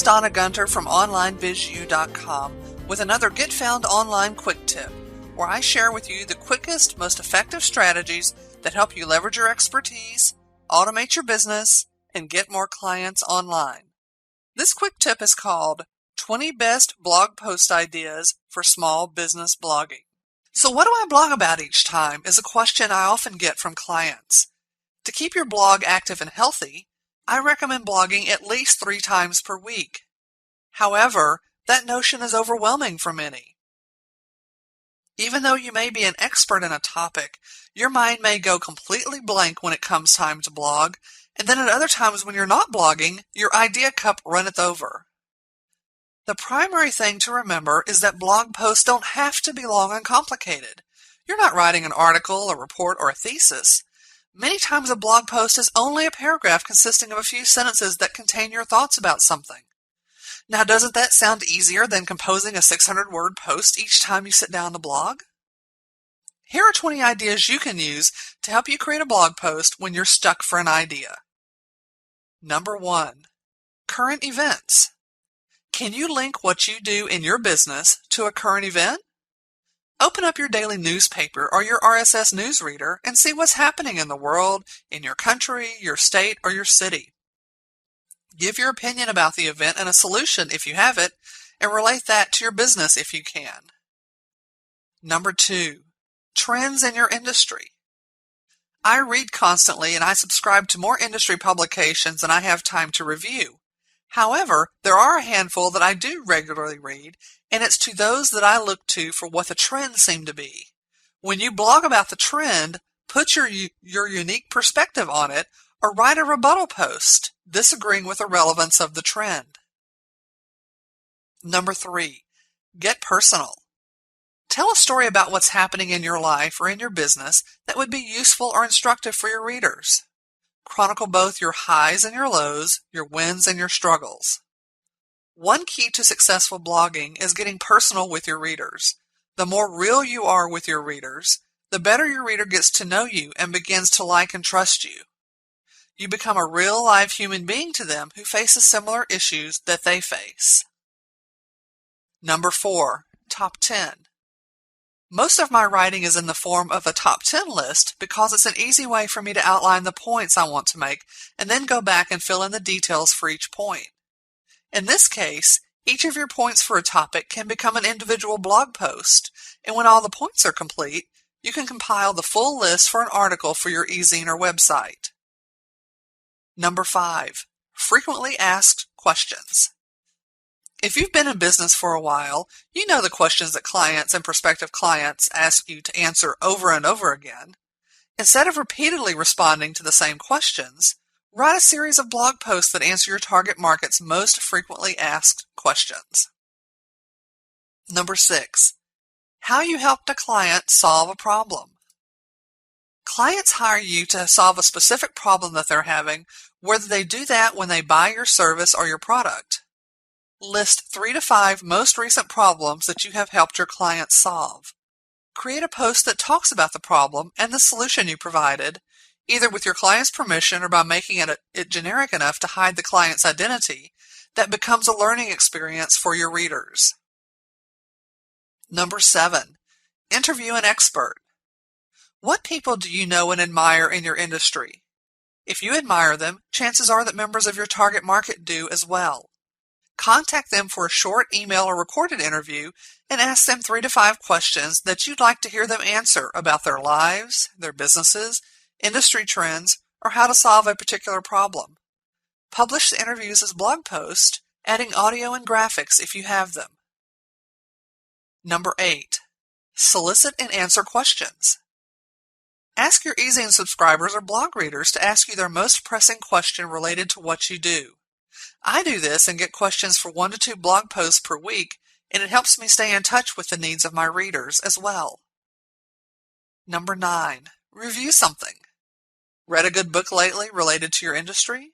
is Donna Gunter from OnlineBizU.com with another Get Found Online Quick Tip, where I share with you the quickest, most effective strategies that help you leverage your expertise, automate your business, and get more clients online. This quick tip is called 20 Best Blog Post Ideas for Small Business Blogging. So what do I blog about each time is a question I often get from clients. To keep your blog active and healthy, I recommend blogging at least 3 times per week. However, that notion is overwhelming for many. Even though you may be an expert in a topic, your mind may go completely blank when it comes time to blog, and then at other times when you're not blogging, your idea cup runneth over. The primary thing to remember is that blog posts don't have to be long and complicated. You're not writing an article, a report, or a thesis. Many times a blog post is only a paragraph consisting of a few sentences that contain your thoughts about something. Now, doesn't that sound easier than composing a 600-word post each time you sit down to blog? Here are 20 ideas you can use to help you create a blog post when you're stuck for an idea. Number 1. Current events. Can you link what you do in your business to a current event? Open up your daily newspaper or your RSS newsreader and see what's happening in the world, in your country, your state, or your city. Give your opinion about the event and a solution if you have it, and relate that to your business if you can. Number 2. Trends in your industry. I read constantly and I subscribe to more industry publications than I have time to review. However, there are a handful that I do regularly read, and it's to those that I look to for what the trends seem to be. When you blog about the trend, put your unique perspective on it, or write a rebuttal post, disagreeing with the relevance of the trend. Number 3. Get personal. Tell a story about what's happening in your life or in your business that would be useful or instructive for your readers. Chronicle both your highs and your lows, your wins and your struggles. One key to successful blogging is getting personal with your readers. The more real you are with your readers, the better your reader gets to know you and begins to like and trust you. You become a real live human being to them who faces similar issues that they face. Number 4. Top 10. Most of my writing is in the form of a top 10 list because it's an easy way for me to outline the points I want to make and then go back and fill in the details for each point. In this case, each of your points for a topic can become an individual blog post, and when all the points are complete, you can compile the full list for an article for your e-zine or website. Number 5. Frequently asked questions. If you've been in business for a while, you know the questions that clients and prospective clients ask you to answer over and over again. Instead of repeatedly responding to the same questions, write a series of blog posts that answer your target market's most frequently asked questions. Number 6. How you helped a client solve a problem. Clients hire you to solve a specific problem that they're having, whether they do that when they buy your service or your product. List 3 to 5 most recent problems that you have helped your clients solve. Create a post that talks about the problem and the solution you provided, either with your client's permission or by making it generic enough to hide the client's identity, that becomes a learning experience for your readers. Number 7. Interview an expert. What people do you know and admire in your industry? If you admire them, chances are that members of your target market do as well. Contact them for a short email or recorded interview and ask them 3 to 5 questions that you'd like to hear them answer about their lives, their businesses, industry trends, or how to solve a particular problem. Publish the interviews as blog posts, adding audio and graphics if you have them. Number 8. Solicit and answer questions. Ask your e-zine subscribers or blog readers to ask you their most pressing question related to what you do. I do this and get questions for 1 to 2 blog posts per week, and it helps me stay in touch with the needs of my readers as well. Number 9. Review something. Read a good book lately related to your industry?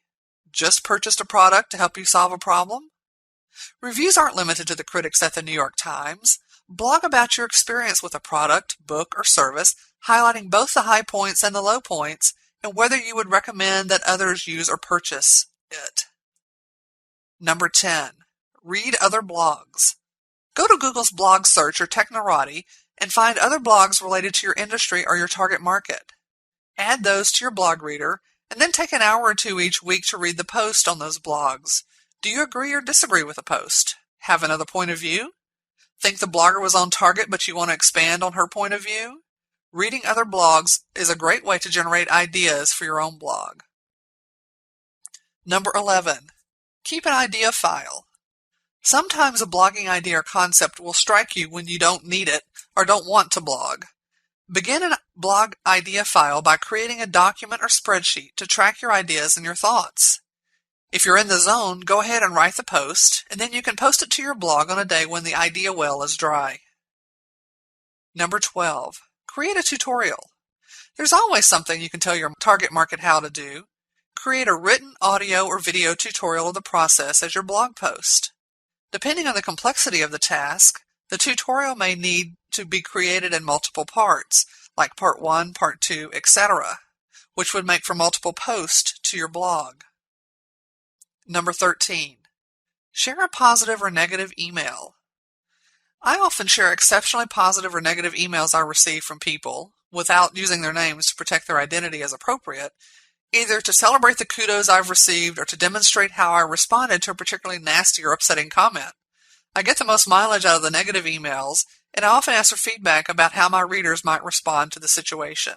Just purchased a product to help you solve a problem? Reviews aren't limited to the critics at the New York Times. Blog about your experience with a product, book, or service, highlighting both the high points and the low points, and whether you would recommend that others use or purchase it. Number 10. Read other blogs. Go to Google's blog search or Technorati and find other blogs related to your industry or your target market. Add those to your blog reader, and then take an hour or two each week to read the post on those blogs. Do you agree or disagree with a post? Have another point of view? Think the blogger was on target but you want to expand on her point of view? Reading other blogs is a great way to generate ideas for your own blog. Number 11. Keep an idea file. Sometimes a blogging idea or concept will strike you when you don't need it or don't want to blog. Begin a blog idea file by creating a document or spreadsheet to track your ideas and your thoughts. If you're in the zone, go ahead and write the post, and then you can post it to your blog on a day when the idea well is dry. Number 12. Create a tutorial. There's always something you can tell your target market how to do. Create a written audio or video tutorial of the process as your blog post. Depending on the complexity of the task, the tutorial may need to be created in multiple parts, like part 1, part 2, etc., which would make for multiple posts to your blog. Number 13. Share a positive or negative email. I often share exceptionally positive or negative emails I receive from people, without using their names to protect their identity as appropriate, either to celebrate the kudos I've received or to demonstrate how I responded to a particularly nasty or upsetting comment. I get the most mileage out of the negative emails, and I often ask for feedback about how my readers might respond to the situation.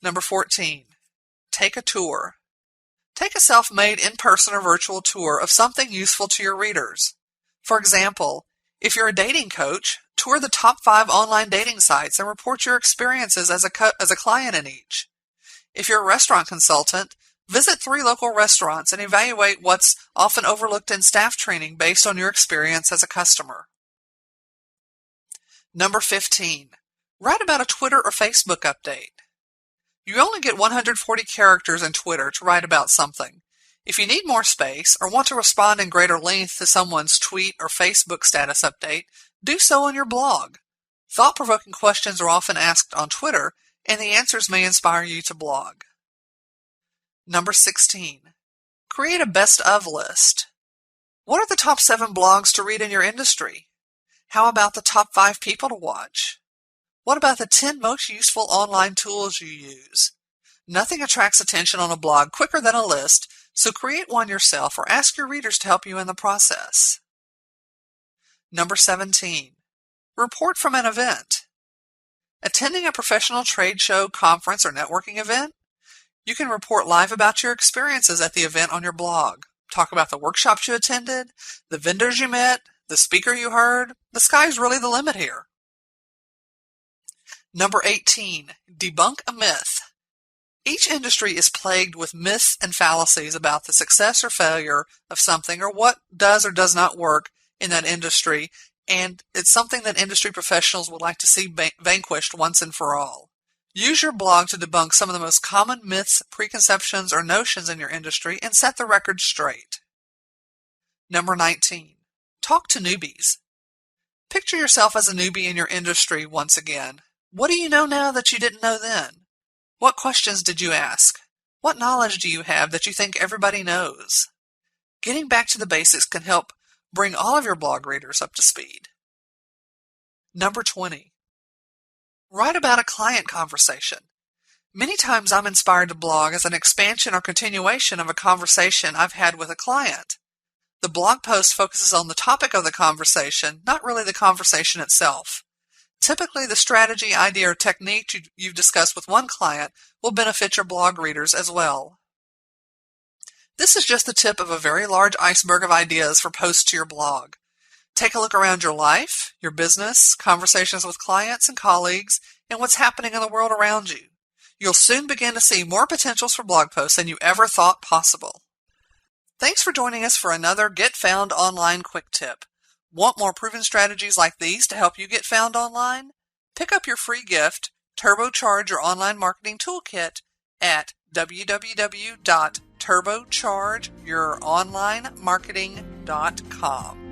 Number 14. Take a tour. Take a self-made in-person or virtual tour of something useful to your readers. For example, if you're a dating coach, tour the top 5 online dating sites and report your experiences as a client in each. If you're a restaurant consultant, visit 3 local restaurants and evaluate what's often overlooked in staff training based on your experience as a customer. Number 15. Write about a Twitter or Facebook update. You only get 140 characters in Twitter to write about something. If you need more space or want to respond in greater length to someone's tweet or Facebook status update, do so on your blog. Thought-provoking questions are often asked on Twitter, and the answers may inspire you to blog. Number 16. Create a best-of list. What are the top 7 blogs to read in your industry? How about the top 5 people to watch? What about the 10 most useful online tools you use? Nothing attracts attention on a blog quicker than a list, so create one yourself or ask your readers to help you in the process. Number 17. Report from an event. Attending a professional trade show, conference, or networking event? You can report live about your experiences at the event on your blog. Talk about the workshops you attended, the vendors you met, the speaker you heard. The sky's really the limit here. Number 18. Debunk a myth. Each industry is plagued with myths and fallacies about the success or failure of something or what does or does not work in that industry, and it's something that industry professionals would like to see vanquished once and for all. Use your blog to debunk some of the most common myths, preconceptions, or notions in your industry and set the record straight. Number 19. Talk to newbies. Picture yourself as a newbie in your industry once again. What do you know now that you didn't know then? What questions did you ask? What knowledge do you have that you think everybody knows? Getting back to the basics can help bring all of your blog readers up to speed. Number 20. Write about a client conversation. Many times I'm inspired to blog as an expansion or continuation of a conversation I've had with a client. The blog post focuses on the topic of the conversation, not really the conversation itself. Typically, the strategy, idea, or technique you've discussed with one client will benefit your blog readers as well. This is just the tip of a very large iceberg of ideas for posts to your blog. Take a look around your life, your business, conversations with clients and colleagues, and what's happening in the world around you. You'll soon begin to see more potentials for blog posts than you ever thought possible. Thanks for joining us for another Get Found Online Quick Tip. Want more proven strategies like these to help you get found online? Pick up your free gift, Turbocharge Your Online Marketing Toolkit, at www.turbochargeyouronlinemarketing.com.